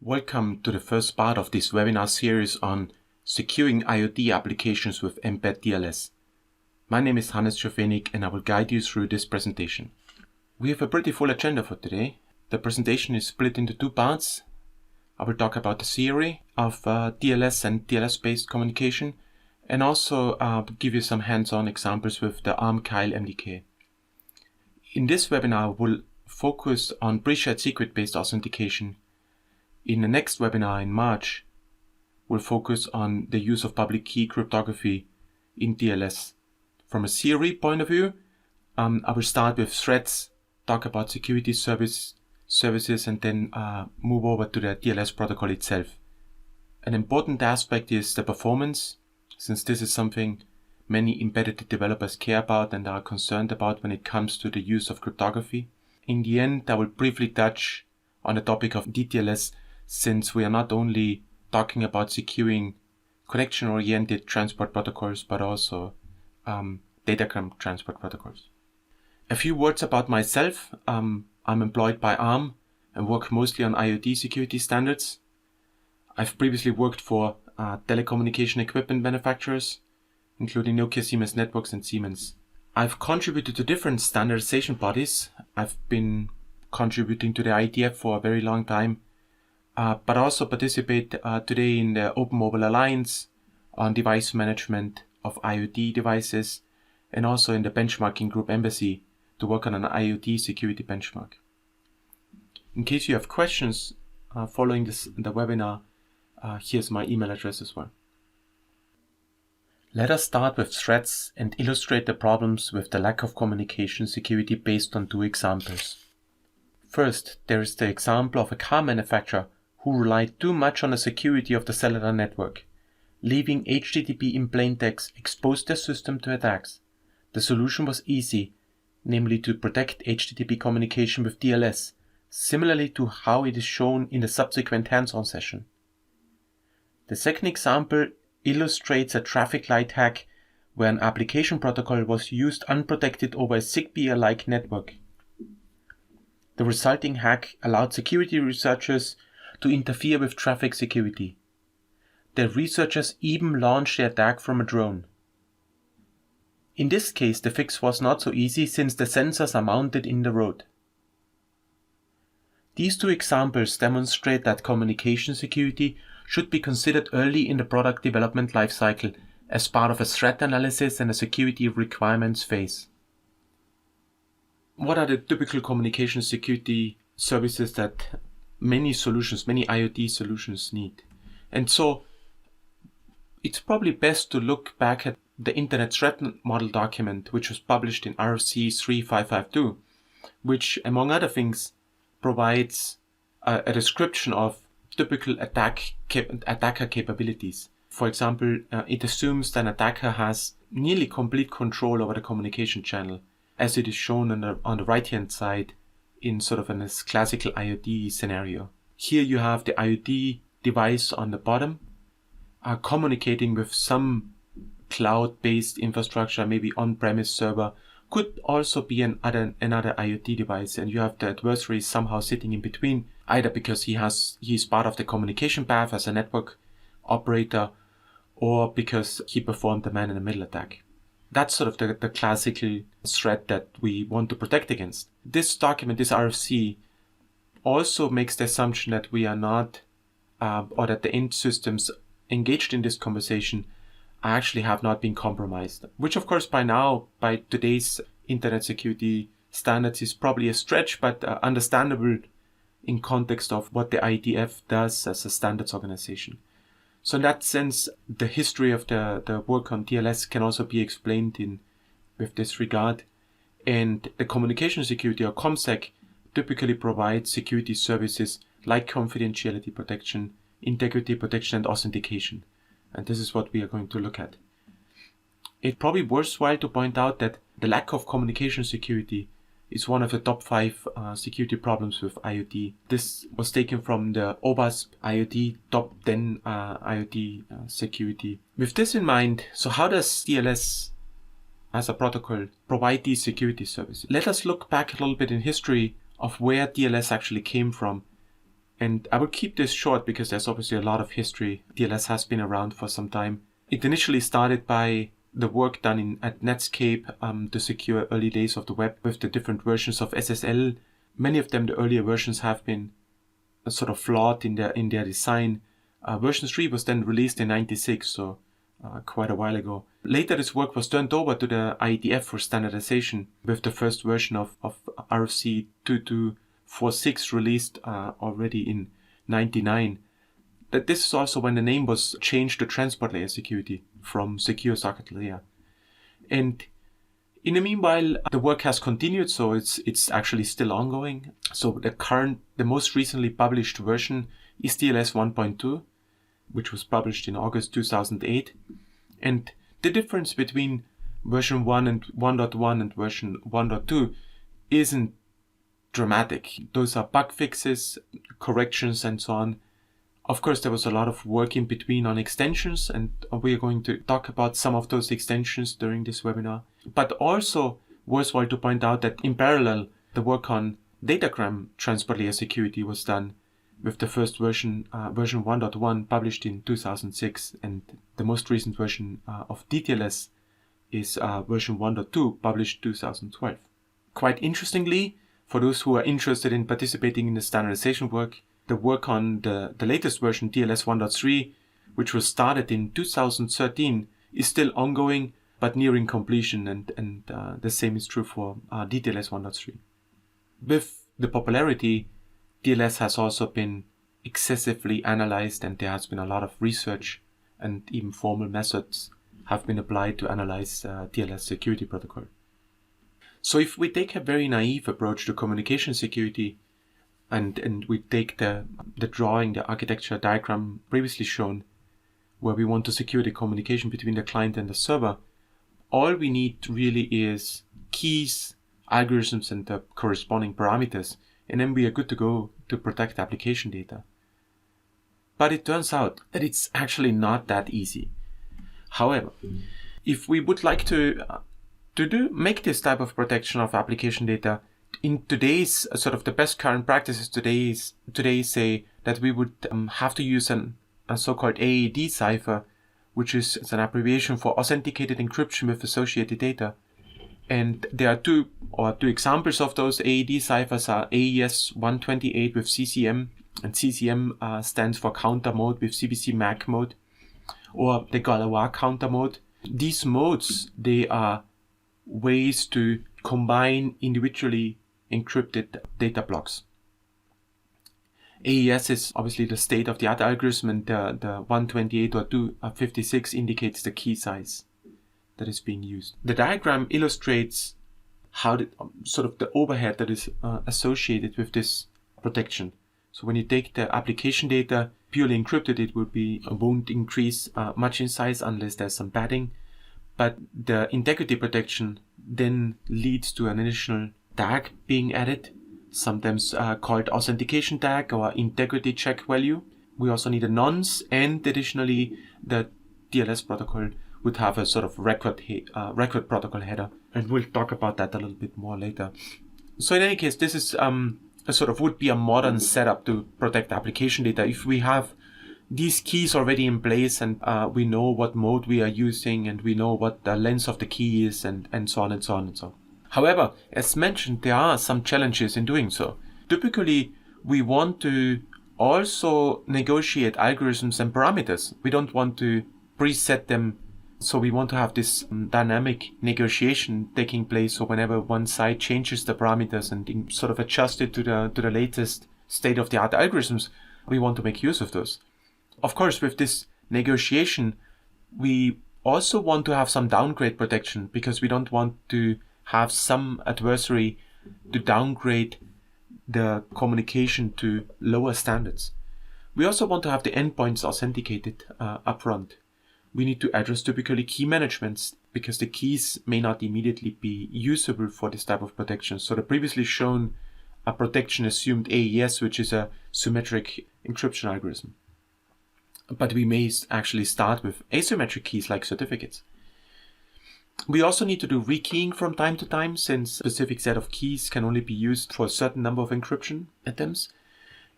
Welcome to the first part of this webinar series on securing IoT applications with Mbed TLS. My name is Hannes Schofenig and I will guide you through this presentation. We have a pretty full agenda for today. The presentation is split into two parts. I will talk about the theory of TLS and TLS-based communication and also give you some hands-on examples with the ARM Kyle MDK. In this webinar, we'll focus on pre-shared secret-based authentication. In the next webinar in March, we'll focus on the use of public key cryptography in TLS. From a theory point of view, I will start with threats, talk about security services, and then move over to the TLS protocol itself. An important aspect is the performance, since this is something many embedded developers care about and are concerned about when it comes to the use of cryptography. In the end, I will briefly touch on the topic of DTLS, since we are not only talking about securing connection-oriented transport protocols, but also datagram transport protocols. A few words about myself. I'm employed by ARM and work mostly on IoT security standards. I've previously worked for telecommunication equipment manufacturers, including Nokia, Siemens Networks, and Siemens. I've contributed to different standardization bodies. I've been contributing to the IETF for a very long time, but also participate today in the Open Mobile Alliance on device management of IoT devices, and also in the benchmarking group Embassy to work on an IoT security benchmark. In case you have questions following the webinar, here's my email address as well. Let us start with threats and illustrate the problems with the lack of communication security based on two examples. First, there is the example of a car manufacturer who relied too much on the security of the cellular network, leaving HTTP in plain text exposed their system to attacks. The solution was easy, namely to protect HTTP communication with TLS, similarly to how it is shown in the subsequent hands-on session. The second example illustrates a traffic light hack where an application protocol was used unprotected over a Zigbee-alike network. The resulting hack allowed security researchers to interfere with traffic security. The researchers even launched the attack from a drone. In this case, the fix was not so easy since the sensors are mounted in the road. These two examples demonstrate that communication security should be considered early in the product development lifecycle as part of a threat analysis and a security requirements phase. What are the typical communication security services that many IoT solutions need? And so it's probably best to look back at the Internet Threat Model document, which was published in RFC 3552, which, among other things, provides a description of typical attacker capabilities. For example, it assumes that an attacker has nearly complete control over the communication channel, as it is shown on the right-hand side in sort of a classical IoT scenario. Here you have the IoT device on the bottom, communicating with some cloud-based infrastructure, maybe on-premise server, could also be another IoT device, and you have the adversary somehow sitting in between, either because he's part of the communication path as a network operator, or because he performed the man-in-the-middle attack. That's sort of the classical threat that we want to protect against. This document, this RFC, also makes the assumption that we are not, or that the end systems engaged in this conversation actually have not been compromised, which of course by today's internet security standards is probably a stretch, but understandable in context of what the IETF does as a standards organization. So in that sense, the history of the work on TLS can also be explained with this regard. And the communication security, or ComSec, typically provides security services like confidentiality protection, integrity protection, and authentication. And this is what we are going to look at. It's probably worthwhile to point out that the lack of communication security is one of the top 5 security problems with IoT. This was taken from the OWASP IoT top 10 IoT security. With this in mind, so how does TLS as a protocol provide these security services? Let us look back a little bit in history of where TLS actually came from And I will keep this short because there's obviously a lot of history. TLS has been around for some time. It initially started by the work done at Netscape to secure early days of the web with the different versions of SSL. Many of them, the earlier versions, have been sort of flawed in their design. Version 3 was then released in '96, so quite a while ago. Later, this work was turned over to the IETF for standardization, with the first version of RFC 2246 released already in '99. This is also when the name was changed to Transport Layer Security from Secure Socket Layer. And in the meanwhile, the work has continued, so it's actually still ongoing. So the most recently published version is TLS 1.2, which was published in August 2008. And the difference between version 1 and 1.1 and version 1.2 isn't dramatic. Those are bug fixes, corrections, and so on. Of course, there was a lot of work in between on extensions, and we are going to talk about some of those extensions during this webinar. But also worthwhile to point out that in parallel, the work on datagram transport layer security was done, with the first version, version 1.1, published in 2006, and the most recent version of DTLS is version 1.2, published 2012. Quite interestingly, for those who are interested in participating in the standardization work, the work on the latest version, TLS 1.3, which was started in 2013, is still ongoing but nearing completion, and the same is true for DTLS 1.3. With the popularity, TLS has also been excessively analyzed, and there has been a lot of research and even formal methods have been applied to analyze TLS security protocol. So if we take a very naive approach to communication security, and we take the drawing, the architecture diagram previously shown, where we want to secure the communication between the client and the server, all we need really is keys, algorithms, and the corresponding parameters, and then we are good to go to protect application data. But it turns out that it's actually not that easy. However, if we would like to make this type of protection of application data, in today's sort of the best current practices today say that we would have to use a so-called AED cipher, which is an abbreviation for authenticated encryption with associated data. And there are two examples of those AED ciphers are AES 128 with CCM, and CCM stands for counter mode with CBC MAC mode, or the Galois counter mode. These modes, they are ways to combine individually encrypted data blocks. AES is obviously the state-of-the-art algorithm, and the 128 or 256 indicates the key size that is being used. The diagram illustrates how the overhead that is associated with this protection. So when you take the application data purely encrypted, it won't increase much in size unless there's some padding. But the integrity protection then leads to an additional tag being added, sometimes called authentication tag or integrity check value. We also need a nonce, and additionally the TLS protocol would have a sort of record protocol header, and we'll talk about that a little bit more later. So in any case, this is would be a modern setup to protect application data. If we have these keys already in place, and we know what mode we are using, and we know what the length of the key is, and so on and so on and so on. However, as mentioned, there are some challenges in doing so. Typically, we want to also negotiate algorithms and parameters. We don't want to preset them, so we want to have this dynamic negotiation taking place. So whenever one side changes the parameters and sort of adjust it to the latest state-of-the-art algorithms, we want to make use of those. Of course, with this negotiation, we also want to have some downgrade protection, because we don't want to have some adversary to downgrade the communication to lower standards. We also want to have the endpoints authenticated upfront. We need to address typically key managements, because the keys may not immediately be usable for this type of protection. So the previously shown protection assumed AES, which is a symmetric encryption algorithm. But we may actually start with asymmetric keys like certificates. We also need to do rekeying from time to time, since a specific set of keys can only be used for a certain number of encryption attempts.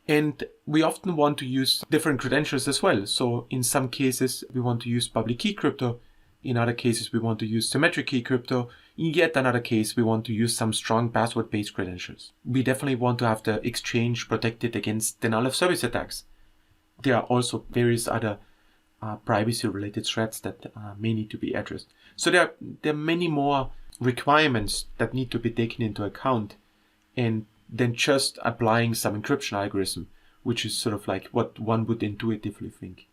And we often want to use different credentials as well. So in some cases, we want to use public key crypto. In other cases, we want to use symmetric key crypto. In yet another case, we want to use some strong password-based credentials. We definitely want to have the exchange protected against denial of service attacks. There are also various other privacy-related threats that may need to be addressed. So there are many more requirements that need to be taken into account, and than just applying some encryption algorithm, which is sort of like what one would intuitively think.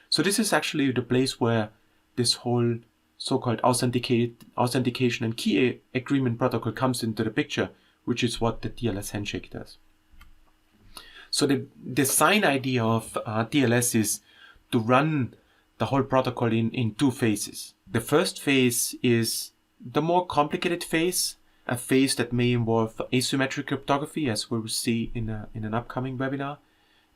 So this is actually the place where this whole so-called authentication and key agreement protocol comes into the picture, which is what the TLS handshake does. So the design idea of TLS is to run the whole protocol in two phases. The first phase is the more complicated phase, a phase that may involve asymmetric cryptography, as we'll see in an upcoming webinar.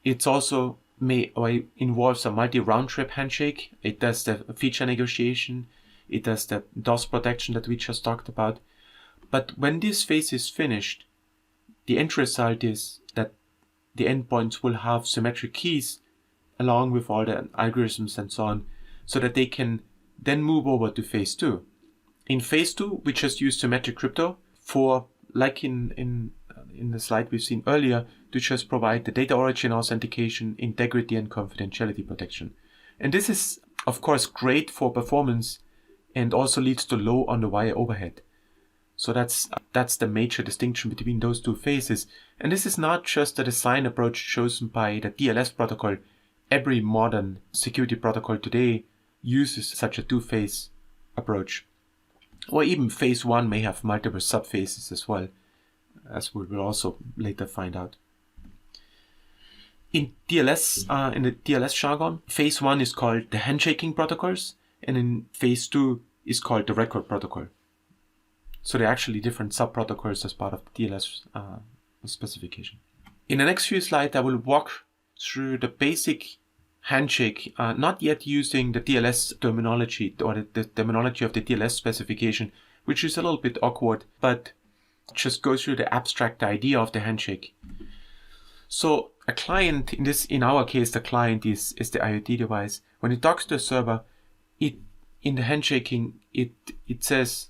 It also involves a multi-round trip handshake. It does the feature negotiation. It does the DOS protection that we just talked about. But when this phase is finished, the end result is that the endpoints will have symmetric keys along with all the algorithms and so on, so that they can then move over to phase 2. In phase 2, we just use symmetric crypto for, like in the slide we've seen earlier, to just provide the data origin authentication, integrity, and confidentiality protection. And this is, of course, great for performance and also leads to low on-the-wire overhead. So that's the major distinction between those two phases. And this is not just a design approach chosen by the TLS protocol. Every modern security protocol today uses such a two-phase approach. Or even phase 1 may have multiple subphases as well, as we will also later find out. In TLS, in the TLS jargon, phase 1 is called the handshaking protocols, and in phase 2 is called the record protocol. So they're actually different sub-protocols as part of the TLS specification. In the next few slides, I will walk through the basic handshake, not yet using the TLS terminology or the terminology of the TLS specification, which is a little bit awkward, but just go through the abstract idea of the handshake. So a client, in our case, the client is the IoT device. When it talks to a server, in the handshaking, it says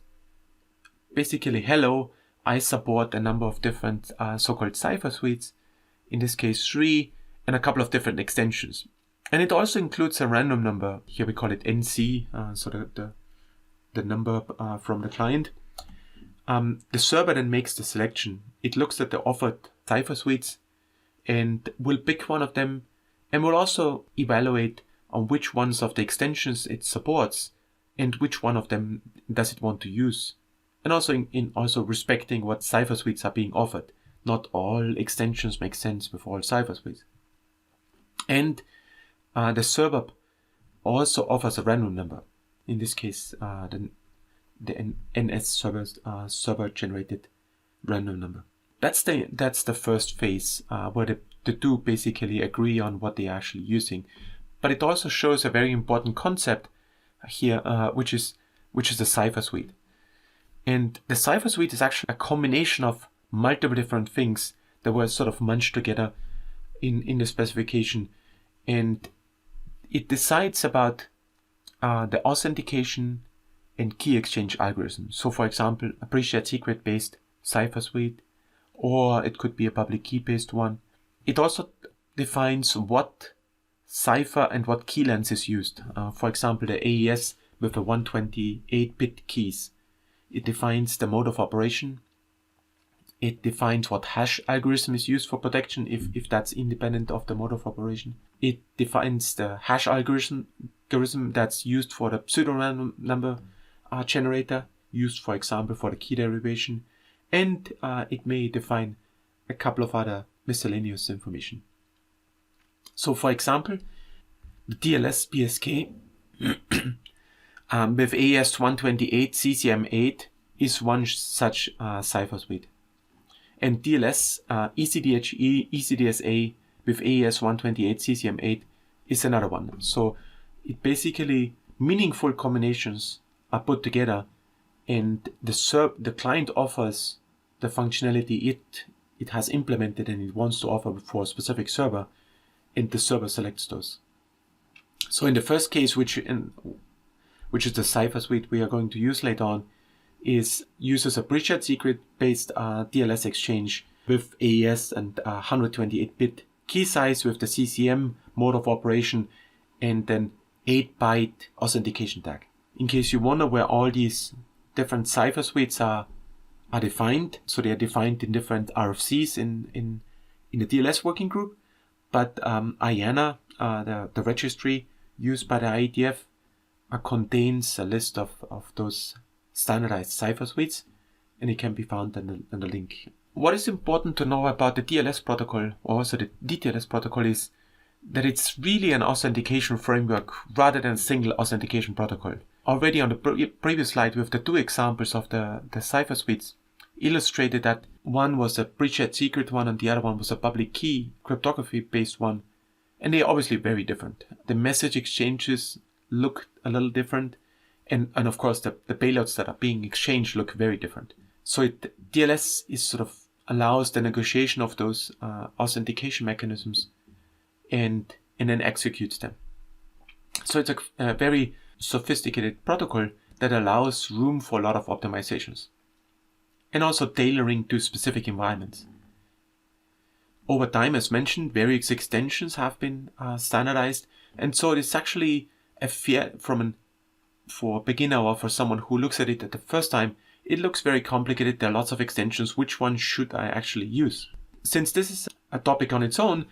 basically, hello, I support a number of different so-called Cipher suites, in this case 3, and a couple of different extensions. And it also includes a random number. Here we call it NC, so the number from the client. The server then makes the selection. It looks at the offered Cipher suites and will pick one of them, and will also evaluate on which ones of the extensions it supports and which one of them does it want to use. And also in also respecting what Cipher suites are being offered. Not all extensions make sense with all Cipher suites. And the server also offers a random number. In this case, the NS server generated random number. That's the first phase where the two basically agree on what they're actually using. But it also shows a very important concept here, which is the Cipher suite. And the Cipher suite is actually a combination of multiple different things that were sort of munched together in the specification. And it decides about the authentication and key exchange algorithms. So for example, a pre-shared secret based Cipher suite, or it could be a public key based one. It also defines what cipher and what key length is used. For example, the AES with the 128-bit keys. It defines the mode of operation. It defines what hash algorithm is used for protection if that's independent of the mode of operation. It defines the hash algorithm that's used for the pseudo-random number generator, used for example for the key derivation. And it may define a couple of other miscellaneous information. So for example, the TLS BSK with AES 128 CCM8 is one such Cipher suite. And TLS ECDHE ECDSA with AES 128 CCM8 is another one. So it basically meaningful combinations are put together, and the client offers the functionality it has implemented and it wants to offer for a specific server, and the server selects those. So in the first case, which is the Cipher suite we are going to use later on, uses a pre-shared secret-based TLS exchange with AES and 128-bit key size with the CCM mode of operation, and then 8-byte authentication tag. In case you wonder where all these different Cipher suites are defined, so they are defined in different RFCs in the TLS working group, but IANA, the registry used by the IETF, contains a list of those standardized Cipher suites, and it can be found in the link. What is important to know about the TLS protocol, or also the DTLS protocol, is that it's really an authentication framework rather than a single authentication protocol. Already on the previous slide with the two examples of the Cipher suites illustrated that one was a pre-shared secret one and the other one was a public key cryptography based one, and they're obviously very different. The message exchanges look a little different, and of course the payloads that are being exchanged look very different. So TLS is sort of allows the negotiation of those authentication mechanisms and then executes them. So it's a very sophisticated protocol that allows room for a lot of optimizations and also tailoring to specific environments. Over time, as mentioned, various extensions have been standardized, and so it is actually for a beginner or for someone who looks at it at the first time, it looks very complicated. There are lots of extensions. Which one should I actually use? Since this is a topic on its own,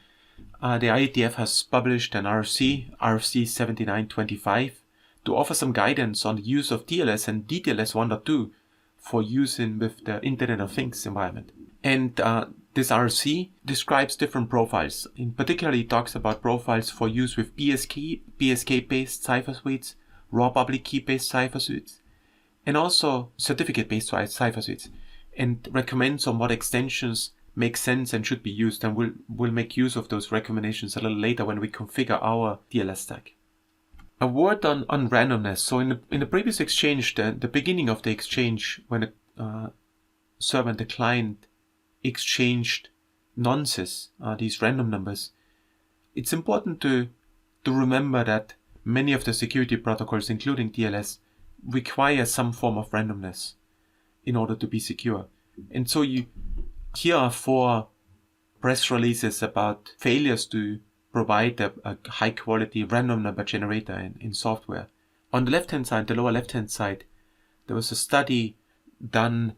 the IETF has published an RFC 7925, to offer some guidance on the use of TLS and DTLS 1.2 for use with the Internet of Things environment. And this RFC describes different profiles. In particular, it talks about profiles for use with PSK-based Cipher suites, raw public key-based Cipher suites, and also certificate-based Cipher suites, and recommends on what extensions make sense and should be used, and we'll make use of those recommendations a little later when we configure our TLS stack. A word on randomness. So in the previous exchange, the beginning of the exchange, when the server and the client exchanged nonces, these random numbers, it's important to remember that many of the security protocols, including TLS, require some form of randomness in order to be secure. And so here are 4 press releases about failures to provide a high quality random number generator in software. On the left hand side, the lower left hand side, there was a study done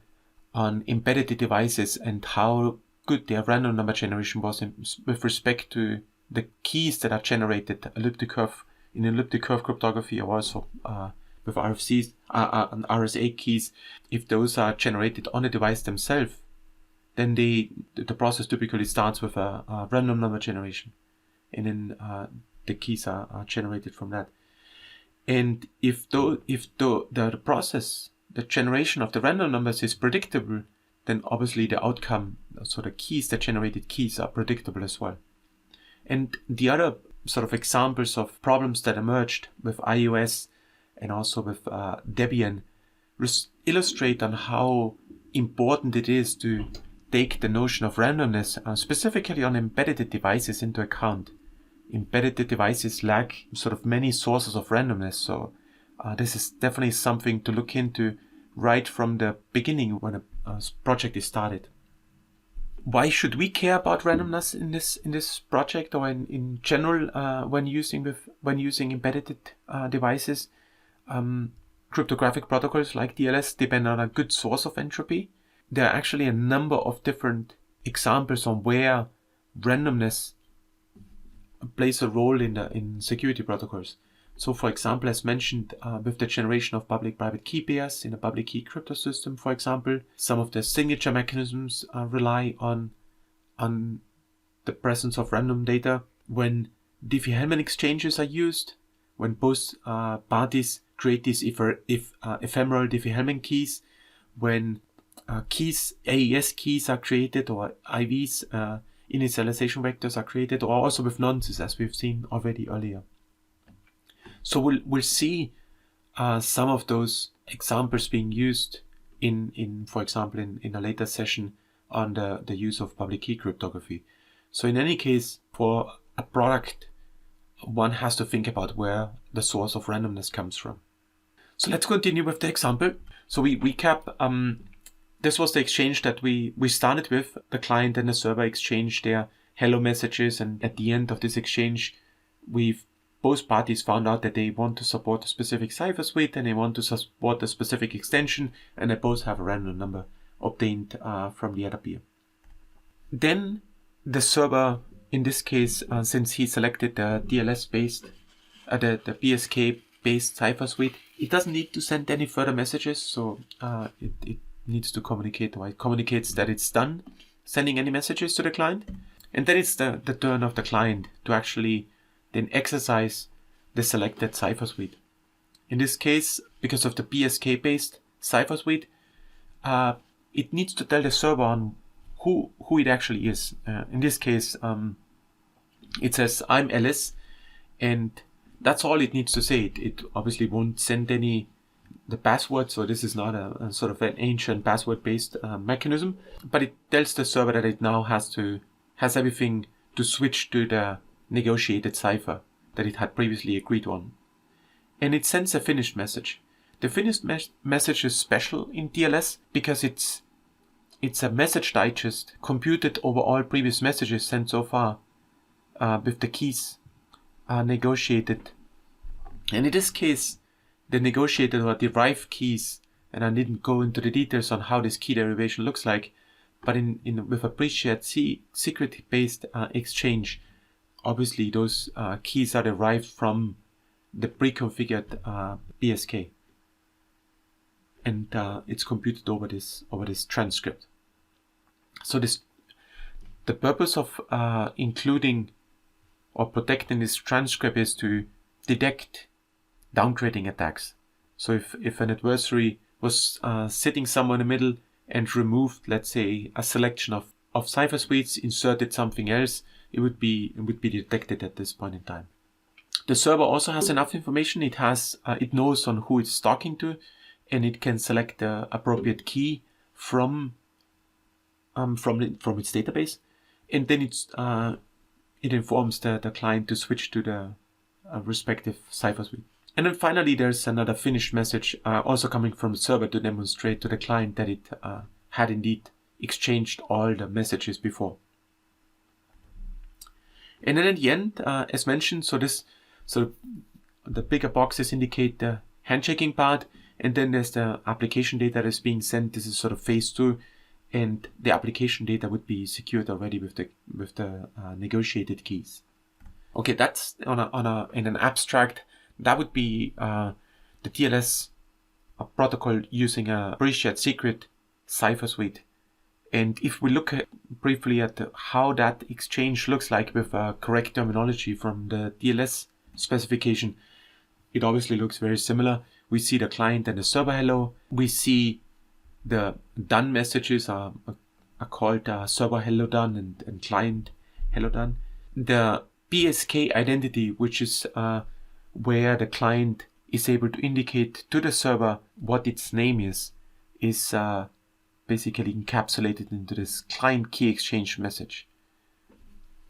on embedded devices and how good their random number generation was with respect to the keys that are generated in elliptic curve cryptography, or also with RFCs and RSA keys. If those are generated on the device themselves, then the process typically starts with a random number generation, and then the keys are generated from that. And if the process, the generation of the random numbers is predictable, then obviously the outcome, so the keys, the generated keys, are predictable as well. And the other sort of examples of problems that emerged with iOS and also with Debian illustrate on how important it is to take the notion of randomness, specifically on embedded devices, into account. Embedded devices lack sort of many sources of randomness, so this is definitely something to look into right from the beginning when a project is started. Why should we care about randomness in this project, or in general when using embedded devices? Cryptographic protocols like TLS depend on a good source of entropy. There are actually a number of different examples on where randomness plays a role in security protocols. So, for example, as mentioned, with the generation of public-private key pairs in a public key crypto system, for example, some of the signature mechanisms rely on the presence of random data. When Diffie-Hellman exchanges are used, when both parties create these ephemeral Diffie-Hellman keys, when AES keys are created, or IVs, initialization vectors, are created, or also with nonces, as we've seen already earlier. So we'll see some of those examples being used in for example, in a later session on the use of public key cryptography. So in any case, for a product, one has to think about where the source of randomness comes from. So let's continue with the example. So we recap. This was the exchange that we started with. The client and the server exchanged their hello messages, and at the end of this exchange, both parties found out that they want to support a specific cipher suite and they want to support a specific extension, and they both have a random number obtained from the other peer. Then the server, in this case, since he selected the DLS-based, the BSK-based cipher suite, it doesn't need to send any further messages, so it needs to communicate, or it communicates that it's done sending any messages to the client. And then it's the turn of the client to actually then exercise the selected cipher suite. In this case, because of the BSK-based cipher suite, it needs to tell the server on who it actually is. In this case, it says I'm Alice, and that's all it needs to say. It obviously won't send the password, so this is not a sort of an ancient password-based mechanism, but it tells the server that it now has everything to switch to the negotiated cipher that it had previously agreed on. And it sends a finished message. The finished message is special in TLS because it's a message digest computed over all previous messages sent so far with the keys negotiated. And in this case, the negotiated or derived keys, and I didn't go into the details on how this key derivation looks like, but with a pre-shared secret-based exchange, obviously those keys are derived from the pre-configured BSK, and it's computed over this transcript. So the purpose of including or protecting this transcript is to detect downgrading attacks. So if an adversary was sitting somewhere in the middle and removed, let's say, a selection of cipher suites, inserted something else, it would be detected at this point in time. The server also has enough information. It knows on who it's talking to, and it can select the appropriate key from its database, and then it informs the client to switch to the respective cipher suite. And then finally, there's another finished message also coming from the server to demonstrate to the client that it had indeed exchanged all the messages before. And then at the end, as mentioned, so the bigger boxes indicate the handshaking part, and then there's the application data that's being sent. This is sort of phase 2, and the application data would be secured already with the negotiated keys. Okay, that's in an abstract. That would be the TLS protocol using a pre-shared secret cipher suite. And if we look briefly at how that exchange looks like with correct terminology from the TLS specification, it obviously looks very similar. We see the client and the server hello. We see the done messages are called server hello done and client hello done. The BSK identity, which is where the client is able to indicate to the server what its name is basically encapsulated into this client key exchange message.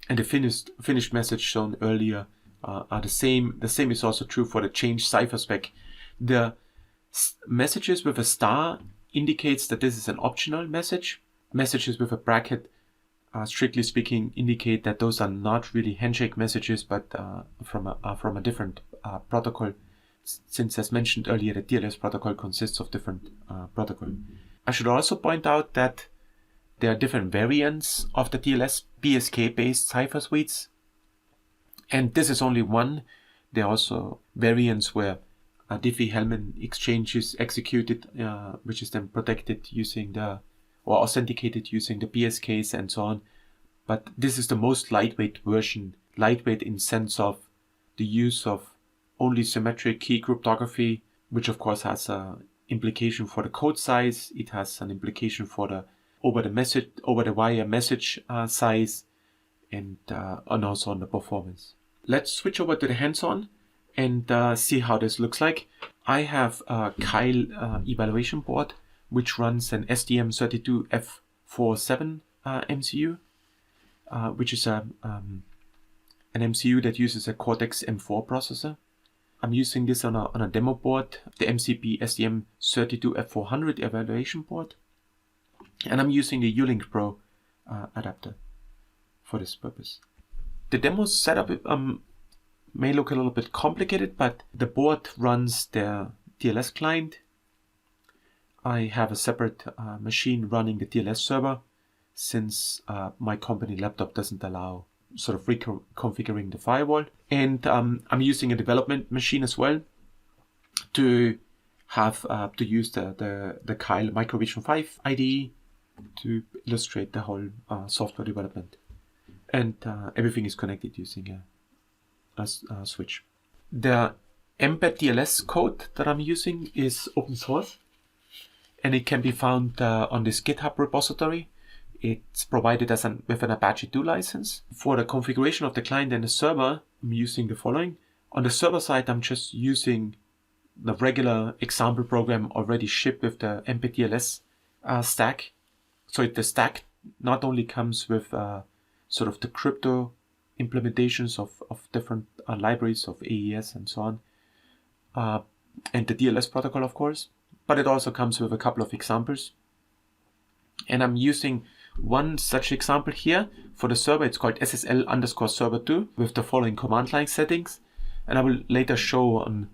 And the finished message shown earlier are the same. The same is also true for the change cipher spec. The messages with a star indicates that this is an optional message. Messages with a bracket, strictly speaking, indicate that those are not really handshake messages, but from a different protocol. Since, as mentioned earlier, the TLS protocol consists of different protocols. I should also point out that there are different variants of the TLS BSK-based cipher suites, and this is only one. There are also variants where a Diffie-Hellman exchange is executed, which is then protected using or authenticated using the BSKs and so on. But this is the most lightweight version, lightweight in sense of the use of only symmetric key cryptography, which of course has an implication for the code size. It has an implication for the over the wire message size, and also on the performance. Let's switch over to the hands-on and see how this looks like. I have a Kyle evaluation board which runs an STM32F4 47 MCU, which is an MCU that uses a Cortex M4 processor. I'm using this on a demo board, the MCP STM32F400 evaluation board, and I'm using the Ulink Pro adapter for this purpose. The demo setup may look a little bit complicated, but the board runs the TLS client. I have a separate machine running the TLS server, since my company laptop doesn't allow sort of reconfiguring the firewall. And I'm using a development machine as well to have to use the Kyle Microvision 5 IDE to illustrate the whole software development. And everything is connected using a switch. The Mbed TLS code that I'm using is open source, and it can be found on this GitHub repository. It's provided with an Apache 2 license. For the configuration of the client and the server, I'm using the following. On the server side, I'm just using the regular example program already shipped with the Mbed TLS stack. So the stack not only comes with sort of the crypto implementations of different libraries of AES and so on, and the DLS protocol, of course, but it also comes with a couple of examples. And I'm using one such example here for the server. It's called SSL_server2 with the following command line settings. And I will later show on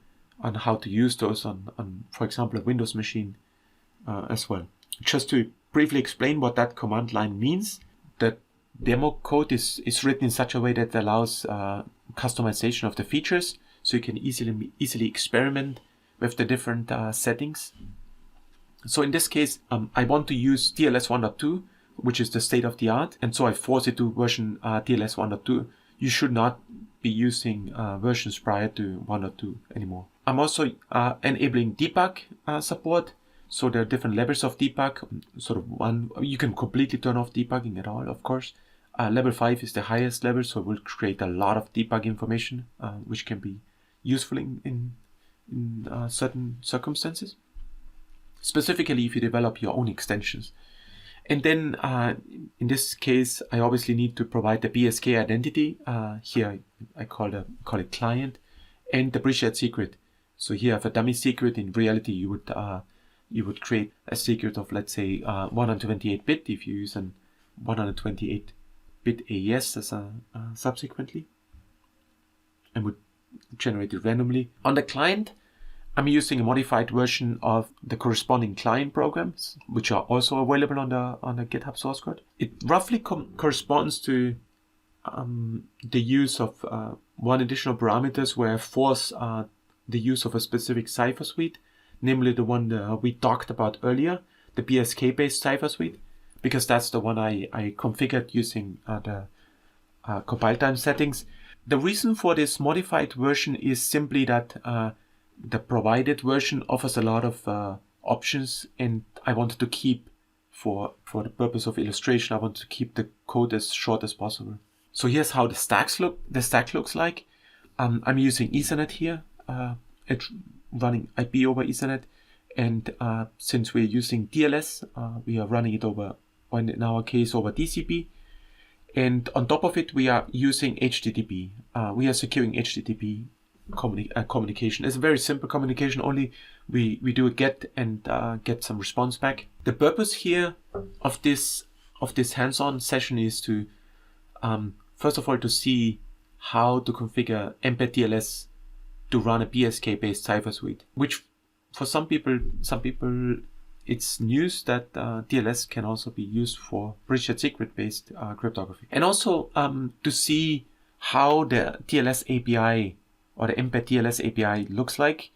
how to use those on for example, a Windows machine as well. Just to briefly explain what that command line means, the demo code is written in such a way that allows customization of the features, so you can easily experiment with the different settings. So in this case, I want to use TLS 1.2, which is the state of the art, and so I force it to version TLS 1.2. You should not be using versions prior to 1.2 anymore. I'm also enabling debug support. So there are different levels of debug. Sort of one, you can completely turn off debugging at all, of course. Level 5 is the highest level, so it will create a lot of debug information, which can be useful in certain circumstances. Specifically if you develop your own extensions. And then in this case, I obviously need to provide the BSK identity. Here I call it client, and the pre-shared secret. So here I have a dummy secret. In reality, you would create a secret of, let's say, 128-bit if you use an 128-bit AES as subsequently, and would generate it randomly. On the client, I'm using a modified version of the corresponding client programs, which are also available on the GitHub source code. It roughly corresponds to the use of one additional parameters where I force the use of a specific cipher suite, namely the one that we talked about earlier, the BSK-based cipher suite, because that's the one I configured using the compile time settings. The reason for this modified version is simply that the provided version offers a lot of options, and I wanted to keep, for the purpose of illustration, I want to keep the code as short as possible. So here's how the stack looks like. I'm using Ethernet here, it's running IP over Ethernet, and since we're using TLS, we are running it over, or in our case, over TCP. And on top of it, we are using HTTP. We are securing HTTP communication. It's a very simple communication, only we do a get and get some response back. The purpose here of this hands-on session is to first of all to see how to configure Mbed TLS to run a BSK-based cipher suite, which for some people it's news that TLS can also be used for pre-shared secret-based cryptography, and also to see how the TLS API or the Mbed TLS API looks like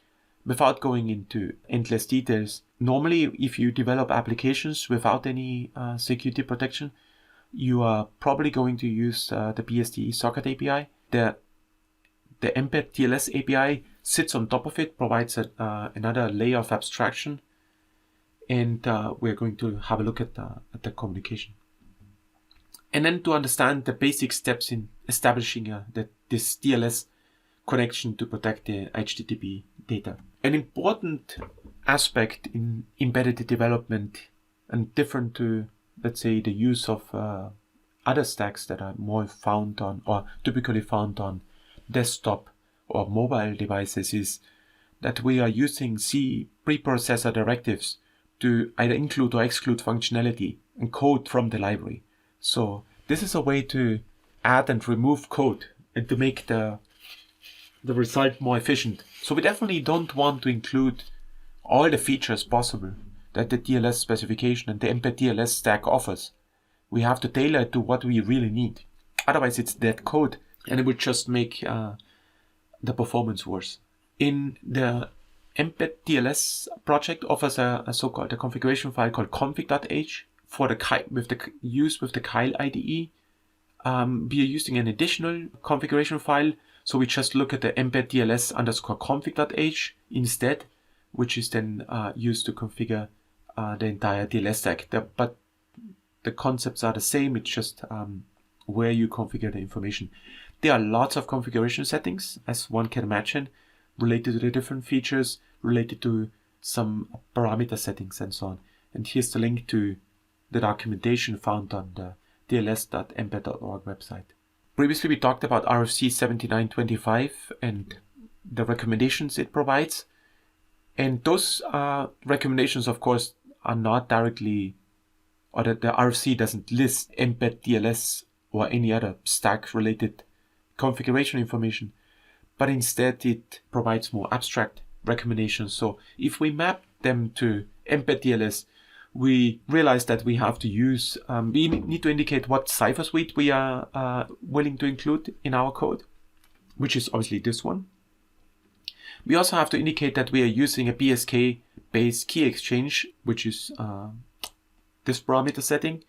without going into endless details. Normally, if you develop applications without any security protection, you are probably going to use the BSD socket API. The Mbed TLS API sits on top of it, provides another layer of abstraction, and we're going to have a look at the communication. And then to understand the basic steps in establishing this TLS connection to protect the HTTP data. An important aspect in embedded development, and different to let's say, the use of other stacks that are more found on, or typically found on desktop or mobile devices, is that we are using preprocessor directives to either include or exclude functionality and code from the library. So this is a way to add and remove code and to make the result more efficient. So we definitely don't want to include all the features possible that the TLS specification and the Mbed TLS stack offers. We have to tailor it to what we really need. Otherwise it's dead code and it would just make the performance worse. In the Mbed TLS project offers a so-called a configuration file called config.h for the use with the Kyle IDE. We are using an additional configuration file, so we just look at the Mbed TLS underscore config.h instead, which is then used to configure the entire TLS stack. But the concepts are the same, it's just where you configure the information. There are lots of configuration settings, as one can imagine, related to the different features, related to some parameter settings and so on. And here's the link to the documentation found on the tls.mbed.org website. Previously we talked about RFC 7925 and the recommendations it provides. And those recommendations, of course, are not directly, or the RFC doesn't list Mbed TLS or any other stack related configuration information, but instead it provides more abstract recommendations. So if we map them to Mbed TLS, we realize that we have to use, we need to indicate what Cipher suite we are willing to include in our code, which is obviously this one. We also have to indicate that we are using a BSK-based key exchange, which is this parameter setting.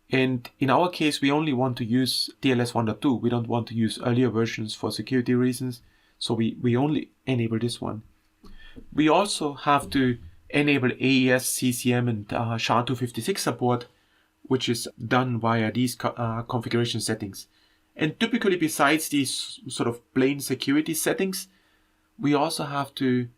And in our case, we only want to use TLS 1.2. We don't want to use earlier versions for security reasons. So we only enable this one. We also have to enable AES, CCM, and SHA-256 support, which is done via these configuration settings. And typically, besides these sort of plain security settings, we also have to,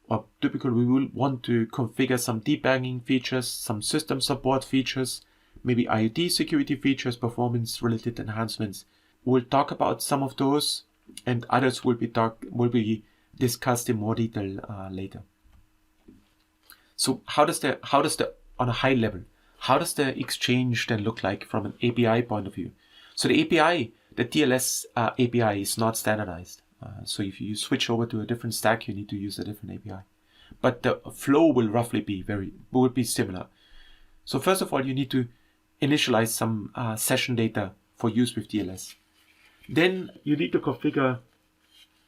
or typically we will want to configure some debugging features, some system support features, maybe IoT security features, performance related enhancements. We'll talk about some of those, and others will be discussed in more detail later. So how does the on a high level, how does the exchange then look like from an API point of view? So the API, the TLS API is not standardized. So if you switch over to a different stack, you need to use a different API. But the flow will roughly be similar. So first of all, you need to initialize some session data for use with TLS. Then you need to configure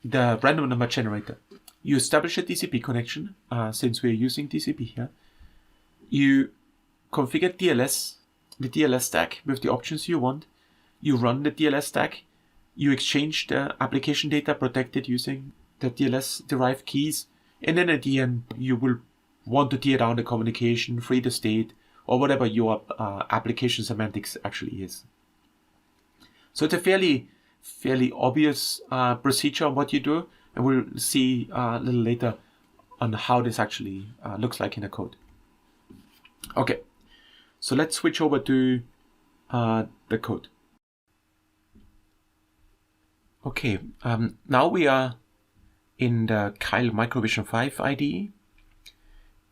the random number generator. You establish a TCP connection, since we're using TCP here. You configure TLS, the TLS stack with the options you want. You run the TLS stack. You exchange the application data protected using the TLS derived keys. And then at the end, you will want to tear down the communication, free the state, or whatever your application semantics actually is. So it's a fairly obvious procedure on what you do, and we'll see a little later on how this actually looks like in the code. Okay, so let's switch over to the code. Okay, now we are in the Kyle Microvision 5 IDE,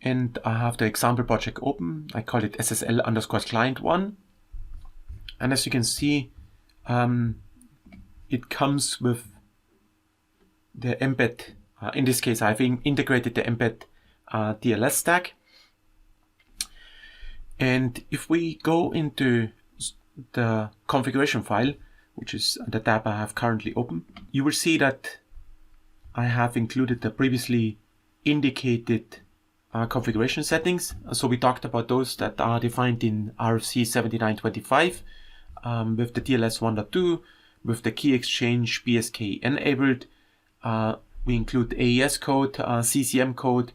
and I have the example project open. I call it SSL_client1, and as you can see, it comes with the Mbed. In this case, I've integrated the Mbed TLS stack. And if we go into the configuration file, which is the tab I have currently open, you will see that I have included the previously indicated configuration settings. So we talked about those that are defined in RFC 7925 with the TLS 1.2, with the key exchange BSK enabled. We include AES code, CCM code,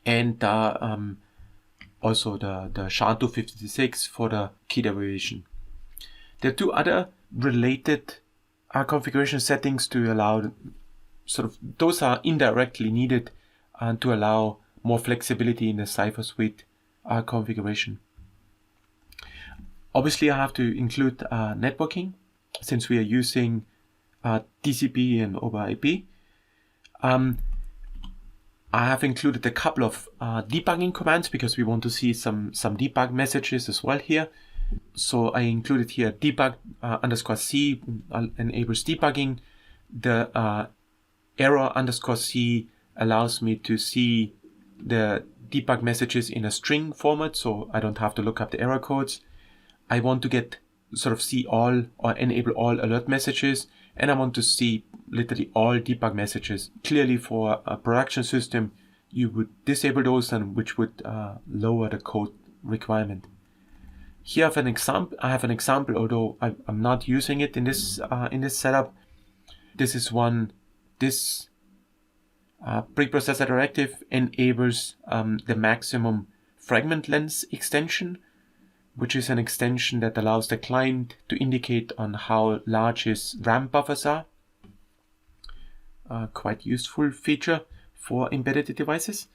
and also the SHA-256 for the key derivation. There are two other related configuration settings to allow those are indirectly needed to allow more flexibility in the Cipher suite configuration. Obviously, I have to include networking, since we are using TCP and over IP. I have included a couple of debugging commands because we want to see some debug messages as well here. So I included here debug _C enables debugging. The error _C allows me to see the debug messages in a string format, so I don't have to look up the error codes. I want to see all or enable all alert messages, and I want to see literally all debug messages. Clearly, for a production system, you would disable those, and which would lower the code requirement. Here I have an example, although I'm not using it in this setup. This is this preprocessor directive enables the maximum fragment length extension, which is an extension that allows the client to indicate on how large his RAM buffers are. Quite useful feature for embedded devices.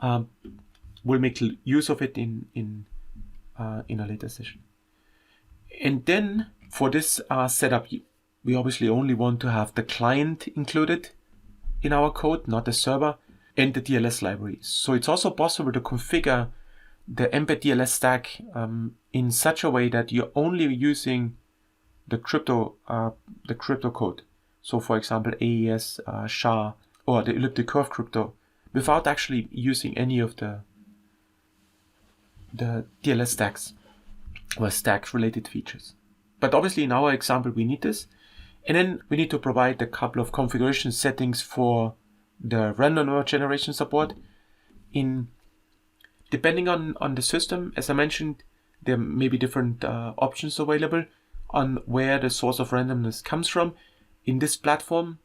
We'll make use of it in a later session. And then for this setup, we obviously only want to have the client included in our code, not the server, and the TLS library. So it's also possible to configure the Mbed TLS stack in such a way that you're only using the crypto code. So for example, AES, SHA, or the elliptic curve crypto, without actually using any of the TLS stacks or stack related features. But obviously in our example, we need this. And then we need to provide a couple of configuration settings for the random number generation support. Depending on the system, as I mentioned, there may be different options available on where the source of randomness comes from. In this platform,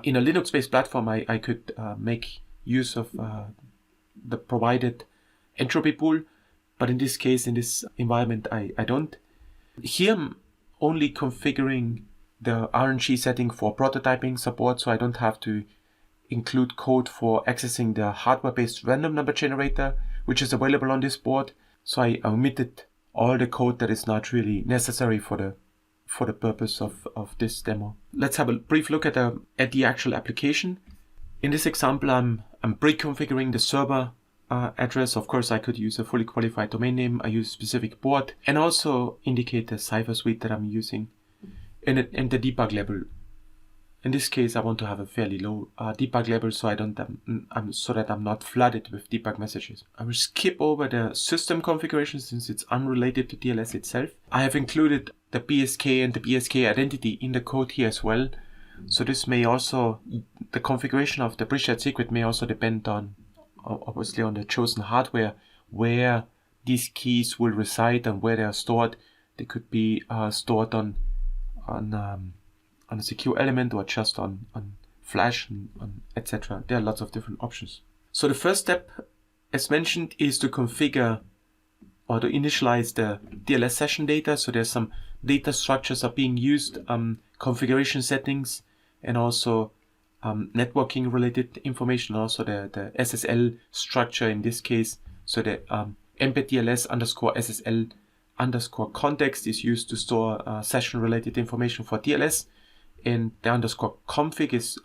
in a Linux-based platform, I could make use of the provided entropy pool, but in this case, in this environment, I don't. Here I'm only configuring the RNG setting for prototyping support, so I don't have to include code for accessing the hardware-based random number generator, which is available on this board. So I omitted all the code that is not really necessary for the purpose of this demo. Let's have a brief look at the actual application. In this example, I'm pre-configuring the server address. Of course, I could use a fully qualified domain name. I use a specific port, and also indicate the Cipher suite that I'm using, and the debug level. In this case, I want to have a fairly low debug level, so so that I'm not flooded with debug messages. I will skip over the system configuration since it's unrelated to TLS itself. I have included the BSK and the BSK identity in the code here as well. So this may also, the configuration of the pre-shared secret may also depend on, obviously, on the chosen hardware, where these keys will reside and where they are stored. They could be stored on a secure element or just on flash, and etc. There are lots of different options. So the first step, as mentioned, is to configure or to initialize the TLS session data. So there's some data structures are being used, configuration settings, and also networking related information, also the SSL structure in this case. So the Mbed TLS _SSL _context is used to store session related information for TLS, and the _config is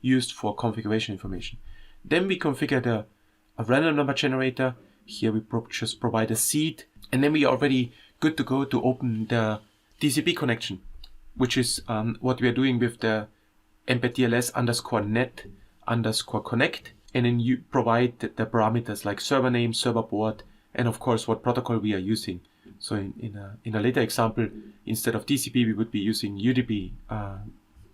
used for configuration information. Then we configure a random number generator. Here we just provide a seed, and then we are already good to go to open the TCP connection, which is what we are doing with the Mbed TLS _net _connect, and then you provide the parameters like server name, server port, and of course what protocol we are using. So in a later example, instead of TCP, we would be using UDP.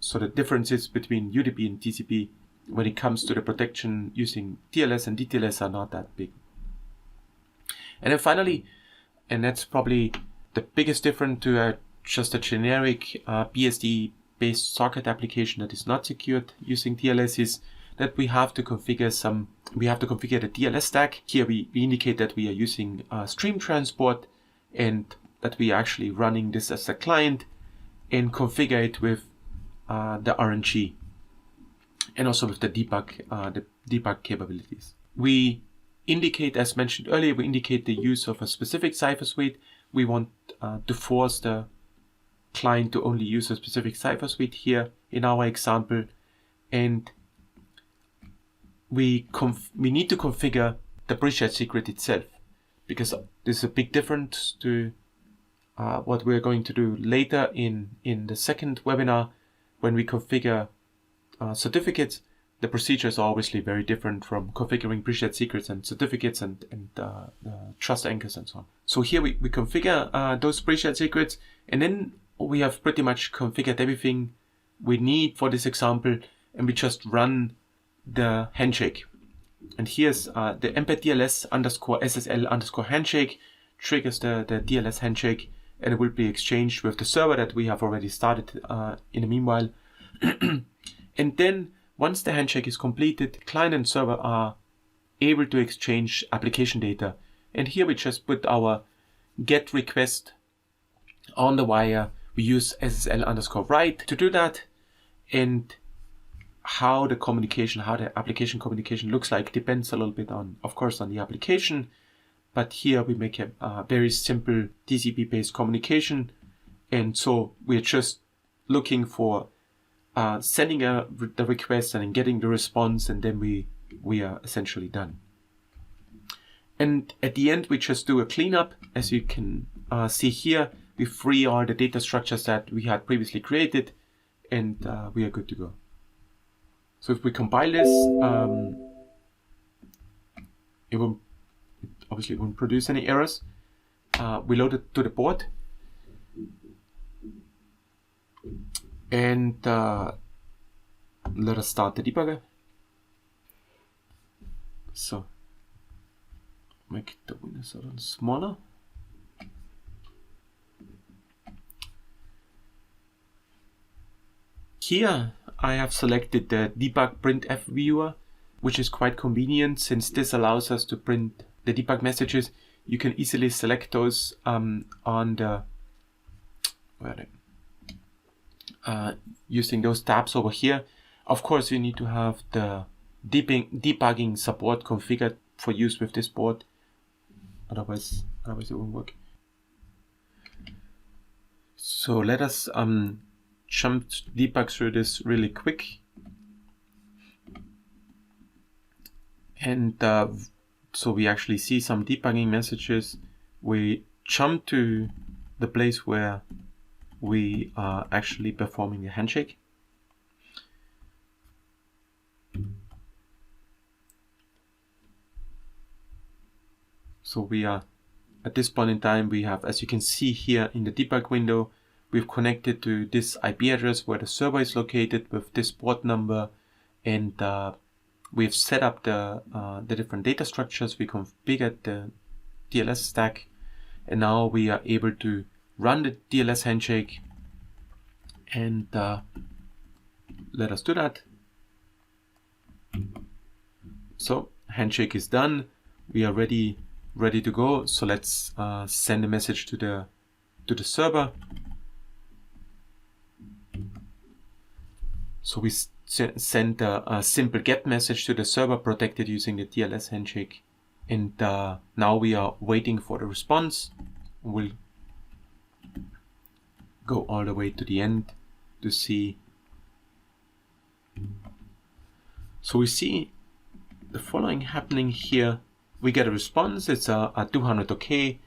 So the differences between UDP and TCP when it comes to the protection using TLS and DTLS are not that big. And then finally, and that's probably the biggest difference to just a generic BSD-based socket application that is not secured using TLS, is that we have to configure the TLS stack. Here we indicate that we are using stream transport, and that we are actually running this as a client, and configure it with the RNG, and also with the debug capabilities. We indicate, as mentioned earlier, we indicate the use of a specific cipher suite. We want to force the client to only use a specific cipher suite here in our example. And we need to configure the pre-shared secret itself, because this is a big difference to what we're going to do later in the second webinar. When we configure certificates, the procedures are obviously very different from configuring pre-shared secrets and certificates and trust anchors and so on. So here we configure those pre-shared secrets, and then we have pretty much configured everything we need for this example, and we just run the handshake. And here's the Mbed TLS _ SSL _ handshake triggers the DLS handshake, and it will be exchanged with the server that we have already started in the meanwhile. And then once the handshake is completed, client and server are able to exchange application data. And here we just put our GET request on the wire. We use SSL _ write to do that. And how the application communication looks like depends a little bit on, of course, on the application. But here we make a very simple TCP-based communication. And so we're just looking for sending the request and then getting the response, and then we are essentially done. And at the end, we just do a cleanup. As you can see here, we free all the data structures that we had previously created, and we are good to go. So if we compile this, it obviously won't produce any errors. We load it to the board. And let us start the debugger. So make the windows a little smaller. Here I have selected the debug printf viewer, which is quite convenient since this allows us to print the debug messages. You can easily select those on the using those tabs over here. Of course, you need to have the debugging support configured for use with this board. Otherwise it won't work. So let us jump debug through this really quick. And so we actually see some debugging messages. We jump to the place where we are actually performing a handshake. So we are, at this point in time, we have, as you can see here in the debug window, we've connected to this IP address where the server is located with this port number, and we've set up the different data structures. We configured the TLS stack, and now we are able to run the DLS handshake, and let us do that. So handshake is done. We are ready to go. So let's send a message to the server. So we send a simple GET message to the server protected using the DLS handshake, and now we are waiting for the response. We'll go all the way to the end to see. So we see the following happening here. We get a response. It's a 200 OK.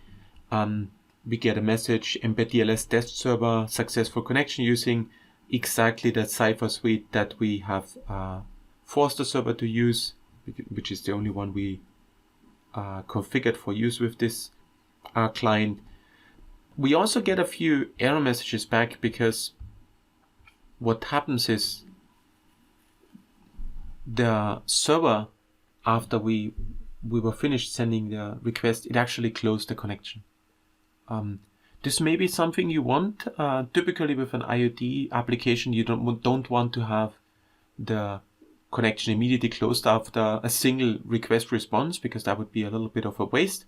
We get a message: Mbed TLS test server successful connection using exactly that cipher suite that we have forced the server to use, which is the only one we configured for use with this client. We also get a few error messages back, because what happens is the server, after we were finished sending the request, it actually closed the connection. This may be something you want. Typically with an IoT application, you don't want to have the connection immediately closed after a single request response, because that would be a little bit of a waste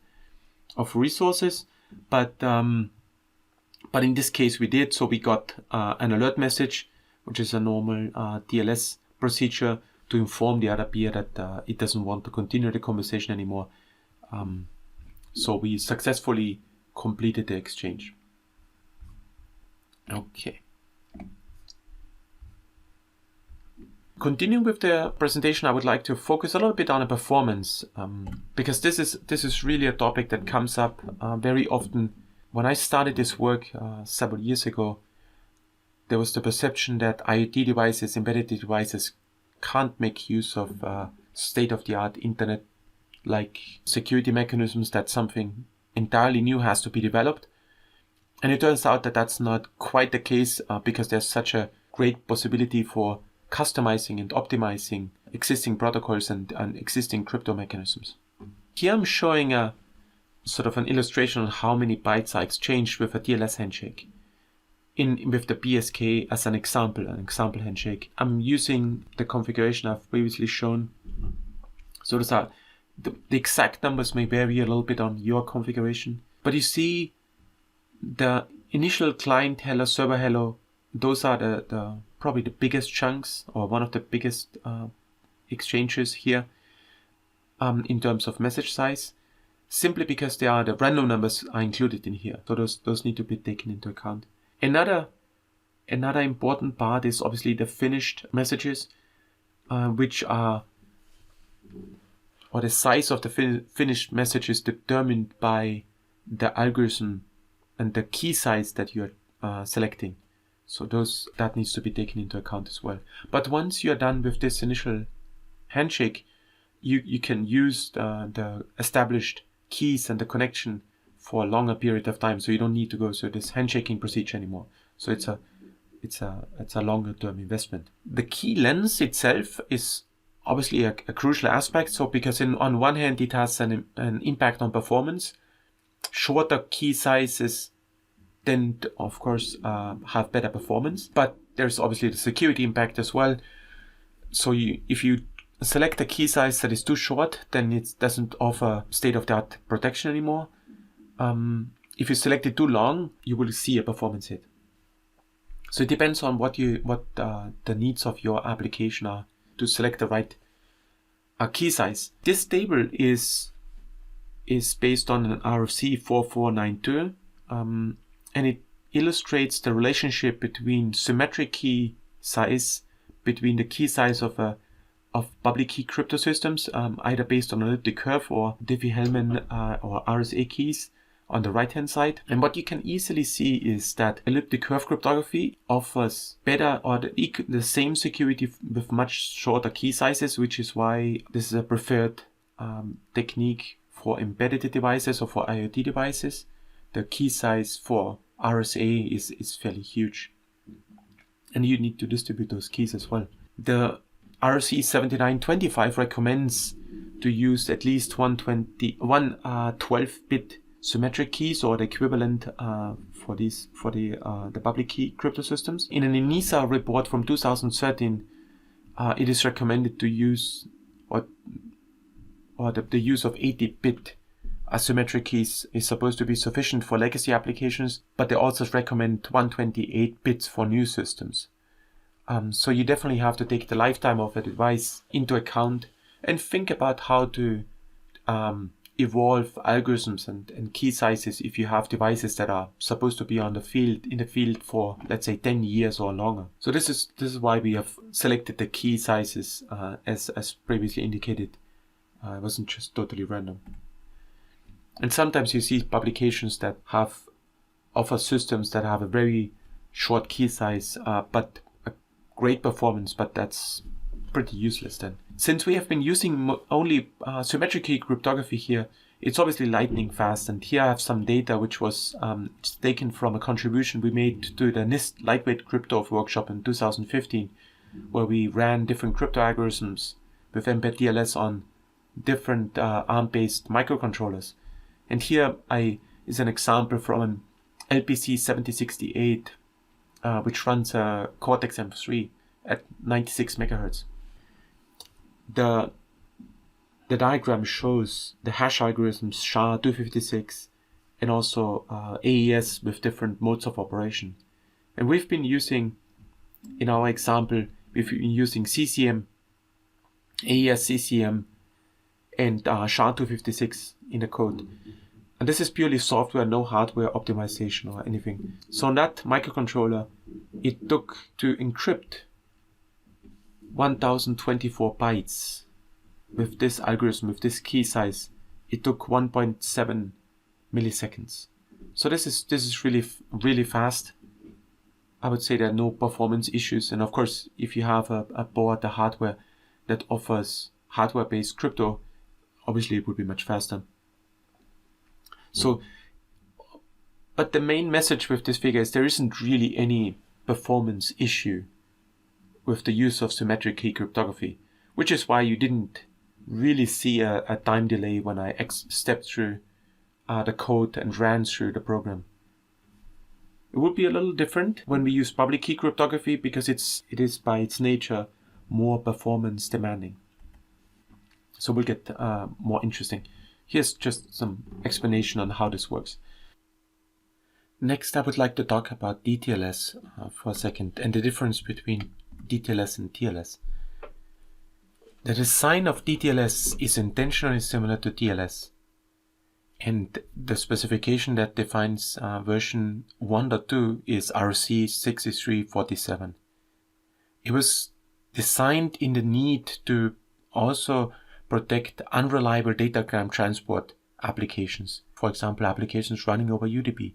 of resources. But in this case we did. So we got an alert message, which is a normal TLS procedure, to inform the other peer that it doesn't want to continue the conversation anymore. So we successfully completed the exchange. Okay. Continuing with the presentation, I would like to focus a little bit on the performance, because this is really a topic that comes up very often. When I started this work several years ago, there was the perception that IoT devices, embedded devices, can't make use of state-of-the-art internet-like security mechanisms, that something entirely new has to be developed. And it turns out that that's not quite the case, because there's such a great possibility for customizing and optimizing existing protocols and existing crypto mechanisms. Here I'm showing a sort of an illustration on how many bytes are exchanged with a TLS handshake. With the BSK as an example handshake. I'm using the configuration I've previously shown. So those are the exact numbers may vary a little bit on your configuration, but you see the initial client hello, server hello, those are the probably the biggest chunks, or one of the biggest exchanges here in terms of message size, simply because the random numbers are included in here. So those need to be taken into account. Another important part is obviously the finished messages, which are, or the size of the finished message is determined by the algorithm and the key size that you're selecting. So that needs to be taken into account as well. But once you're done with this initial handshake, you can use the established keys and the connection for a longer period of time. So you don't need to go through this handshaking procedure anymore. So it's a longer term investment. The key length itself is obviously a crucial aspect. So because on one hand it has an impact on performance, shorter key sizes then of course have better performance, but there's obviously the security impact as well. So if you select a key size that is too short, then it doesn't offer state-of-the-art protection anymore. If you select it too long, you will see a performance hit. So it depends on what the needs of your application are to select the right key size. This table is based on an RFC 4492, and it illustrates the relationship between symmetric key size, between the key size of public key crypto systems, either based on elliptic curve or Diffie-Hellman or RSA keys on the right hand side. And what you can easily see is that elliptic curve cryptography offers better or the same security with much shorter key sizes, which is why this is a preferred technique for embedded devices or for IoT devices. The key size for RSA is fairly huge, and you need to distribute those keys as well. The RC 7925 recommends to use at least 12-bit symmetric keys, or the equivalent for the public key crypto systems. In an ENISA report from 2013, it is recommended to use the use of 80-bit asymmetric keys is supposed to be sufficient for legacy applications, but they also recommend 128 bits for new systems. So you definitely have to take the lifetime of a device into account and think about how to evolve algorithms and key sizes if you have devices that are supposed to be in the field for, let's say, 10 years or longer. So this is why we have selected the key sizes as previously indicated. It wasn't just totally random. And sometimes you see publications that offer systems that have a very short key size, but a great performance, but that's pretty useless then. Since we have been using only symmetric key cryptography here, it's obviously lightning fast. And here I have some data which was taken from a contribution we made to the NIST Lightweight Crypto workshop in 2015, where we ran different crypto algorithms with Mbed TLS on different ARM-based microcontrollers. And here is an example from an LPC 7068, which runs a Cortex M3 at 96 megahertz. The diagram shows the hash algorithms SHA-256 and also AES with different modes of operation. And we've been using, in our example, we've been using CCM AES CCM, and SHA-256 in the code. And this is purely software, no hardware optimization or anything. So on that microcontroller, it took to encrypt 1024 bytes with this algorithm, with this key size. It took 1.7 milliseconds. So this is really fast. I would say there are no performance issues. And of course, if you have a board, a hardware that offers hardware-based crypto, obviously it would be much faster. So, but the main message with this figure is there isn't really any performance issue with the use of symmetric key cryptography, which is why you didn't really see a time delay when I stepped through the code and ran through the program. It would be a little different when we use public key cryptography because it is by its nature more performance demanding. So we'll get more interesting. Here's just some explanation on how this works. Next, I would like to talk about DTLS for a second and the difference between DTLS and TLS. The design of DTLS is intentionally similar to TLS, and the specification that defines version 1.2 is RC6347. It was designed in the need to also protect unreliable datagram transport applications, for example, applications running over UDP.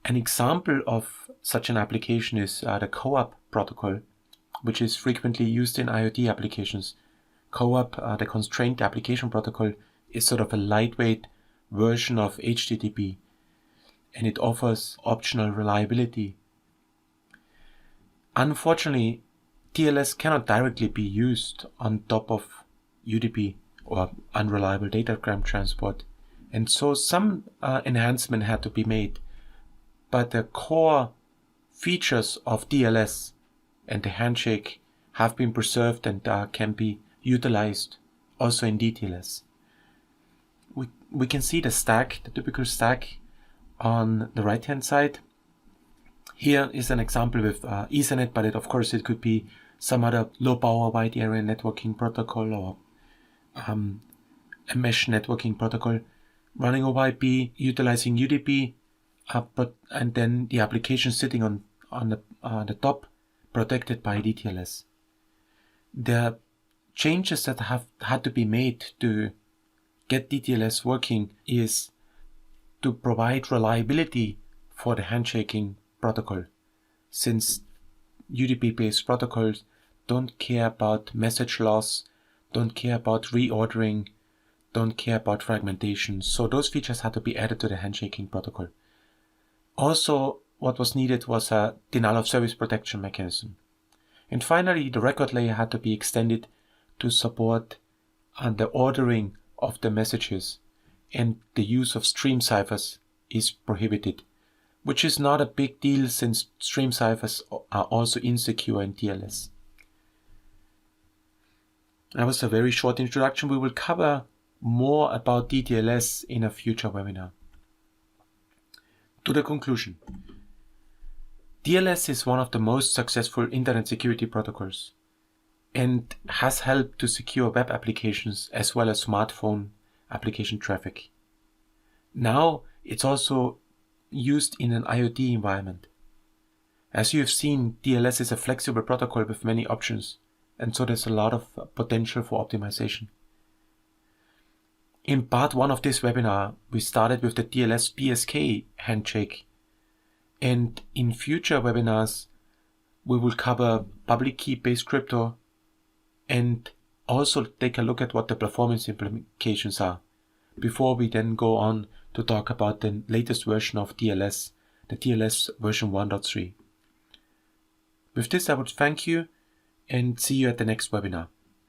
An example of such an application is the CoAP protocol, which is frequently used in IoT applications. CoAP, the Constraint Application Protocol, is sort of a lightweight version of HTTP, and it offers optional reliability. Unfortunately, TLS cannot directly be used on top of UDP or unreliable datagram transport, and so some enhancement had to be made, but the core features of TLS and the handshake have been preserved and can be utilized also in DTLS. We can see the stack, the typical stack on the right hand side. Here is an example with Ethernet, but of course it could be some other low power wide area networking protocol or a mesh networking protocol running over IP utilizing UDP, and then the application sitting on the top, protected by DTLS. The changes that have had to be made to get DTLS working is to provide reliability for the handshaking protocol, since UDP-based protocols don't care about message loss, don't care about reordering, don't care about fragmentation. So those features had to be added to the handshaking protocol. Also, what was needed was a denial of service protection mechanism. And finally, the record layer had to be extended to support the ordering of the messages, and the use of stream ciphers is prohibited, which is not a big deal since stream ciphers are also insecure in TLS. That was a very short introduction. We will cover more about DTLS in a future webinar. To the conclusion. TLS is one of the most successful internet security protocols and has helped to secure web applications as well as smartphone application traffic. Now it's also used in an IoT environment. As you have seen, TLS is a flexible protocol with many options, and so there's a lot of potential for optimization. In part 1 of this webinar, we started with the TLS PSK handshake, and in future webinars, we will cover public key-based crypto and also take a look at what the performance implications are, before we then go on to talk about the latest version of TLS, the TLS version 1.3. With this, I would thank you and see you at the next webinar.